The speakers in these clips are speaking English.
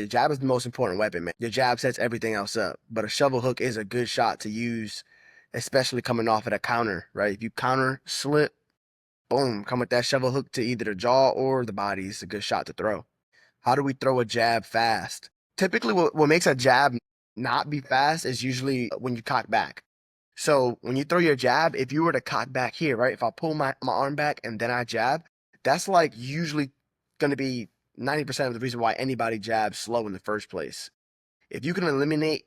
The jab is the most important weapon, man. Your jab sets everything else up, but a shovel hook is a good shot to use, especially coming off at a counter, right? If you counter, slip, boom, come with that shovel hook to either the jaw or the body. It's a good shot to throw. How do we throw a jab fast? Typically, what makes a jab not be fast is usually when you cock back. So when you throw your jab, if you were to cock back here, right? If I pull my arm back and then I jab, that's like usually going to be 90% of the reason why anybody jabs slow in the first place. If you can eliminate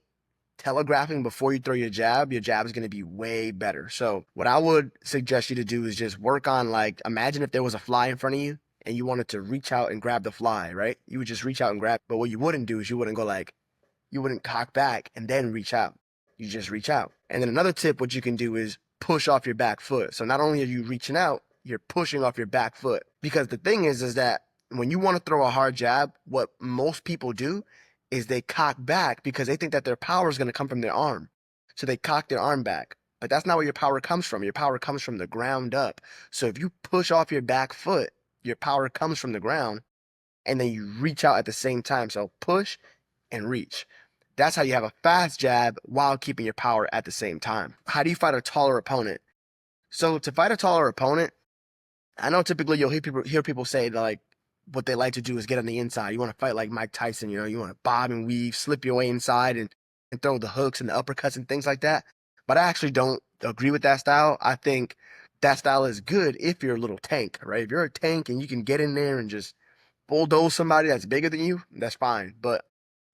telegraphing before you throw your jab is going to be way better. So what I would suggest you to do is just work on, like, imagine if there was a fly in front of you and you wanted to reach out and grab the fly, right? You would just reach out and grab. But what you wouldn't do is you wouldn't go like, you wouldn't cock back and then reach out. You just reach out. And then another tip, what you can do is push off your back foot. So not only are you reaching out, you're pushing off your back foot. Because the thing is that when you want to throw a hard jab, what most people do is they cock back because they think that their power is going to come from their arm. So they cock their arm back. But that's not where your power comes from. Your power comes from the ground up. So if you push off your back foot, your power comes from the ground, and then you reach out at the same time. So push and reach. That's how you have a fast jab while keeping your power at the same time. How do you fight a taller opponent? So to fight a taller opponent, I know typically you'll hear people say that, like, what they like to do is get on the inside. You want to fight like Mike Tyson, you want to bob and weave, slip your way inside and throw the hooks and the uppercuts and things like that. But I actually don't agree with that style. I think that style is good if you're a little tank, right? If you're a tank and you can get in there and just bulldoze somebody that's bigger than you, that's fine. But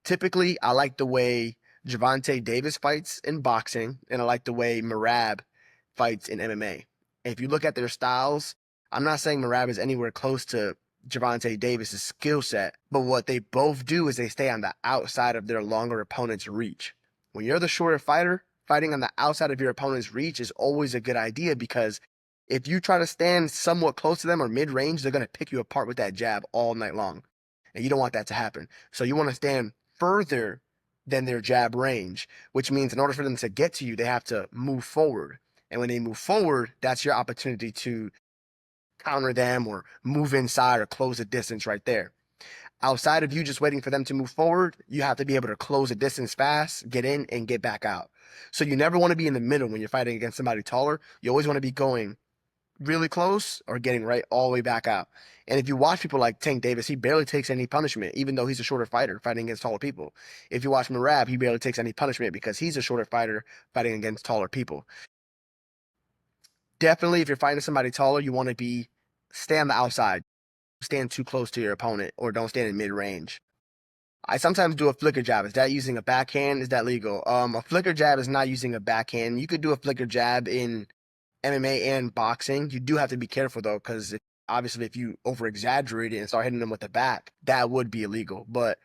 typically, I like the way Gervonta Davis fights in boxing, and I like the way Merab fights in MMA. If you look at their styles, I'm not saying Merab is anywhere close to Gervonta Davis's skill set, but what they both do is they stay on the outside of their longer opponent's reach. When you're the shorter fighter, fighting on the outside of your opponent's reach is always a good idea, because if you try to stand somewhat close to them or mid-range, they're going to pick you apart with that jab all night long. And you don't want that to happen. So you want to stand further than their jab range, which means in order for them to get to you, they have to move forward. And when they move forward, that's your opportunity to counter them or move inside or close the distance right there. Outside of you just waiting for them to move forward, you have to be able to close the distance fast, get in, and get back out. So you never want to be in the middle when you're fighting against somebody taller. You always want to be going really close or getting right all the way back out. And if you watch people like Tank Davis, he barely takes any punishment, even though he's a shorter fighter fighting against taller people. If you watch Merab, he barely takes any punishment because he's a shorter fighter fighting against taller people. Definitely, if you're fighting somebody taller, you want to stay on the outside. Stand too close to your opponent, or don't stand in mid-range. I sometimes do a flicker jab. Is that using a backhand? Is that legal? A flicker jab is not using a backhand. You could do a flicker jab in MMA and boxing. You do have to be careful though, because obviously if you over exaggerate it and start hitting them with the back, that would be illegal. But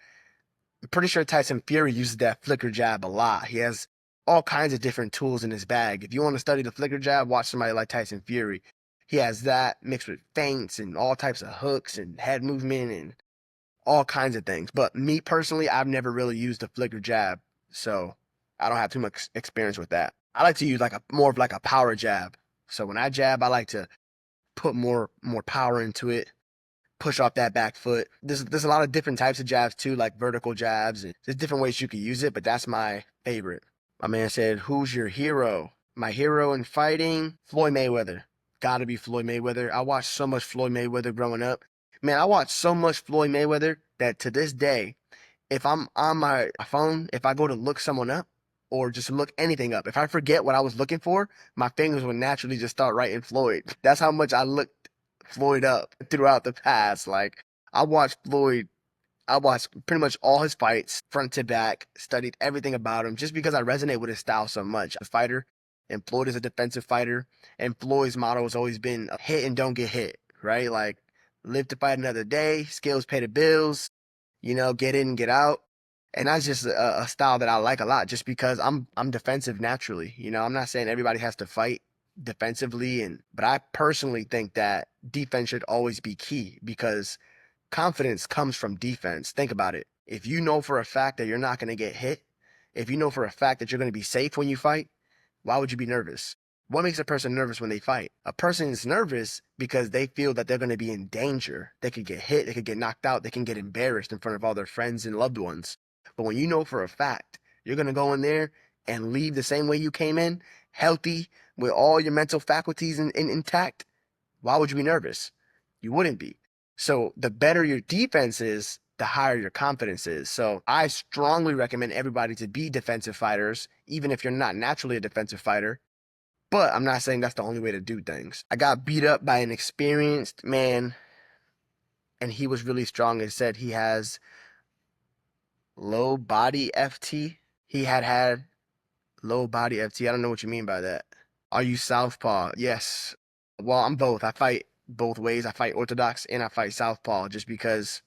I'm pretty sure Tyson Fury uses that flicker jab a lot. He has all kinds of different tools in his bag. If you want to study the flicker jab, watch somebody like Tyson Fury. He has that mixed with feints and all types of hooks and head movement and all kinds of things. But me personally, I've never really used the flicker jab, so I don't have too much experience with that. I like to use like a more of like a power jab. So when I jab, I like to put more power into it, push off that back foot. There's a lot of different types of jabs too, like vertical jabs, and there's different ways you can use it, but that's my favorite. My man said, "Who's your hero?" My hero in fighting, Floyd Mayweather. Gotta be Floyd Mayweather. I watched so much Floyd Mayweather growing up. Man, I watched so much Floyd Mayweather that to this day, if I'm on my phone, if I go to look someone up or just look anything up, if I forget what I was looking for, my fingers will naturally just start writing Floyd. That's how much I looked Floyd up throughout the past. Like, I watched Floyd, I watched pretty much all his fights front to back, studied everything about him just because I resonate with his style so much. A fighter, and Floyd is a defensive fighter, and Floyd's motto has always been hit and don't get hit, right? Like, live to fight another day, skills pay the bills, get in and get out. And that's just a style that I like a lot, just because I'm defensive naturally. I'm not saying everybody has to fight defensively, but I personally think that defense should always be key, because confidence comes from defense. Think about it. If you know for a fact that you're not going to get hit, if you know for a fact that you're going to be safe when you fight, why would you be nervous? What makes a person nervous when they fight? A person is nervous because they feel that they're going to be in danger. They could get hit, they could get knocked out, they can get embarrassed in front of all their friends and loved ones. But when you know for a fact you're going to go in there and leave the same way you came in, healthy, with all your mental faculties intact, why would you be nervous? You wouldn't be. So the better your defense is, the higher your confidence is. So I strongly recommend everybody to be defensive fighters, even if you're not naturally a defensive fighter. But I'm not saying that's the only way to do things. I got beat up by an experienced man, and he was really strong and said he has low body FT. He had low body FT. I don't know what you mean by that. Are you southpaw? Yes. Well, I'm both. I fight both ways. I fight orthodox and I fight southpaw just because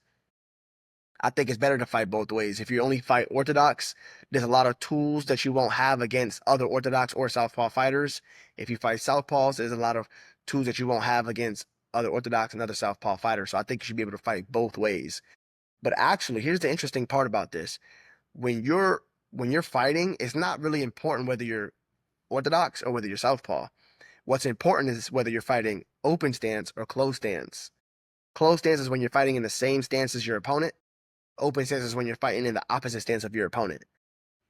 I think it's better to fight both ways. If you only fight orthodox, there's a lot of tools that you won't have against other orthodox or southpaw fighters. If you fight southpaws, there's a lot of tools that you won't have against other orthodox and other southpaw fighters. So I think you should be able to fight both ways. But actually, here's the interesting part about this. When you're fighting, it's not really important whether you're orthodox or whether you're southpaw. What's important is whether you're fighting open stance or closed stance. Closed stance is when you're fighting in the same stance as your opponent. Open stance is when you're fighting in the opposite stance of your opponent.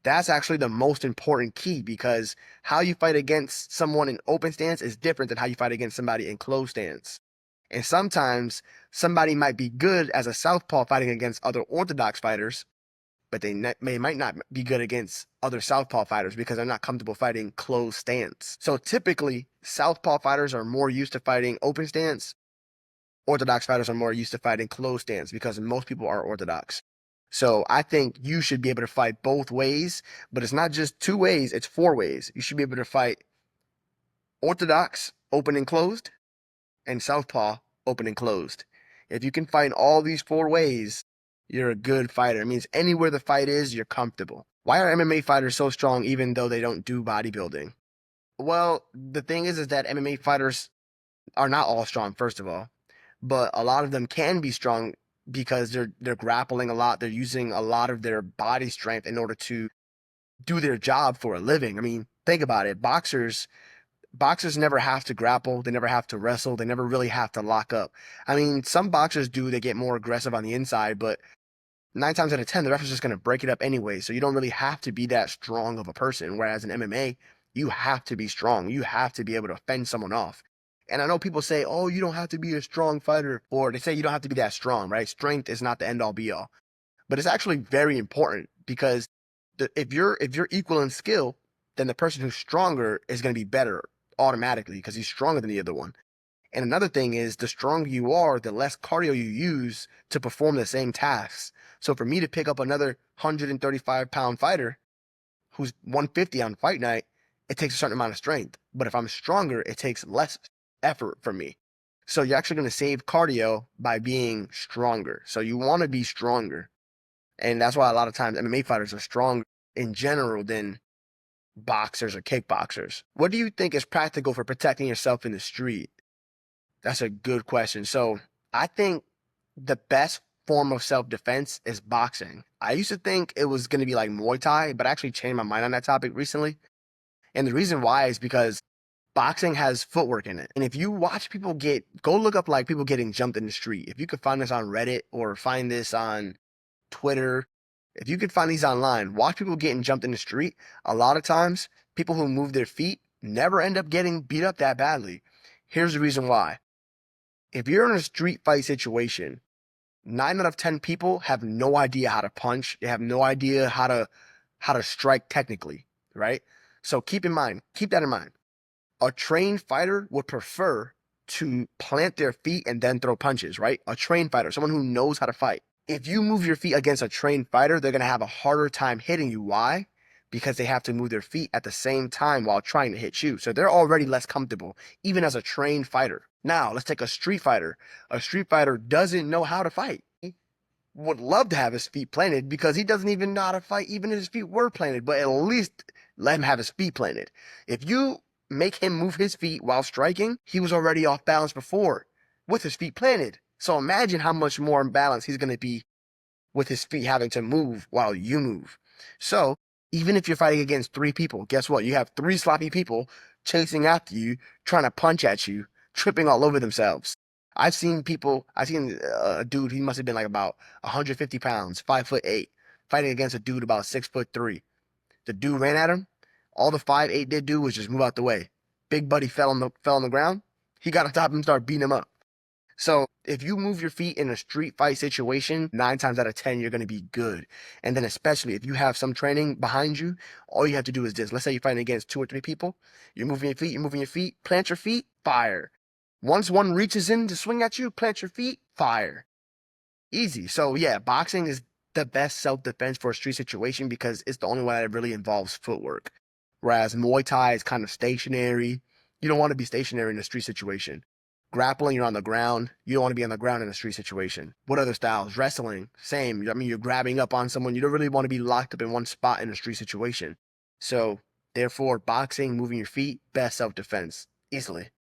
That's actually the most important key, because how you fight against someone in open stance is different than how you fight against somebody in closed stance. And sometimes somebody might be good as a southpaw fighting against other orthodox fighters, but they might not be good against other southpaw fighters because they're not comfortable fighting closed stance. So typically, southpaw fighters are more used to fighting open stance. Orthodox fighters are more used to fighting closed stance because most people are orthodox. So I think you should be able to fight both ways, but it's not just two ways, it's four ways. You should be able to fight orthodox, open and closed, and southpaw, open and closed. If you can fight all these four ways, you're a good fighter. It means anywhere the fight is, you're comfortable. Why are MMA fighters so strong even though they don't do bodybuilding? Well, the thing is that MMA fighters are not all strong, first of all, but a lot of them can be strong because they're grappling a lot. They're using a lot of their body strength in order to do their job for a living. I mean, think about it. Boxers never have to grapple. They never have to wrestle. They never really have to lock up. I mean, some boxers do. They get more aggressive on the inside, but 9 times out of 10, the ref is just going to break it up anyway. So you don't really have to be that strong of a person. Whereas in MMA, you have to be strong. You have to be able to fend someone off. And I know people say, oh, you don't have to be a strong fighter, or they say you don't have to be that strong, right? Strength is not the end all be all. But it's actually very important, because if you're equal in skill, then the person who's stronger is going to be better automatically because he's stronger than the other one. And another thing is, the stronger you are, the less cardio you use to perform the same tasks. So for me to pick up another 135-pound fighter who's 150 on fight night, it takes a certain amount of strength. But if I'm stronger, it takes less effort from me. So you're actually going to save cardio by being stronger. So you want to be stronger. And that's why a lot of times MMA fighters are stronger in general than boxers or kickboxers. What do you think is practical for protecting yourself in the street? That's a good question. So I think the best form of self-defense is boxing. I used to think it was going to be like Muay Thai, but I actually changed my mind on that topic recently. And the reason why is because boxing has footwork in it. And if you watch people go look up like people getting jumped in the street. If you could find this on Reddit or find this on Twitter, if you could find these online, watch people getting jumped in the street. A lot of times, people who move their feet never end up getting beat up that badly. Here's the reason why. If you're in a street fight situation, 9 out of 10 people have no idea how to punch. They have no idea how to strike technically, right? So keep that in mind. A trained fighter would prefer to plant their feet and then throw punches, right? A trained fighter, someone who knows how to fight. If you move your feet against a trained fighter, they're going to have a harder time hitting you. Why? Because they have to move their feet at the same time while trying to hit you. So they're already less comfortable, even as a trained fighter. Now, let's take a street fighter. A street fighter doesn't know how to fight. He would love to have his feet planted because he doesn't even know how to fight, even if his feet were planted, but at least let him have his feet planted. If you make him move his feet while striking, he was already off balance before with his feet planted. So imagine how much more imbalanced he's going to be with his feet having to move while you move. So even if you're fighting against 3 people, guess what? You have 3 sloppy people chasing after you, trying to punch at you, tripping all over themselves. I've seen a dude, he must have been like about 150 pounds, 5'8", fighting against a dude about 6'3". The dude ran at him. All the 5'8" did do was just move out the way. Big buddy fell on the ground. He got on top of him and started beating him up. So if you move your feet in a street fight situation, 9 times out of 10, you're going to be good. And then especially if you have some training behind you, all you have to do is this. Let's say you're fighting against 2 or 3 people. You're moving your feet, plant your feet, fire. Once one reaches in to swing at you, plant your feet, fire. Easy. So yeah, boxing is the best self-defense for a street situation because it's the only one that really involves footwork. Whereas Muay Thai is kind of stationary. You don't want to be stationary in a street situation. Grappling, you're on the ground. You don't want to be on the ground in a street situation. What other styles? Wrestling, same. I mean, you're grabbing up on someone. You don't really want to be locked up in one spot in a street situation. So, therefore, boxing, moving your feet, best self-defense, easily.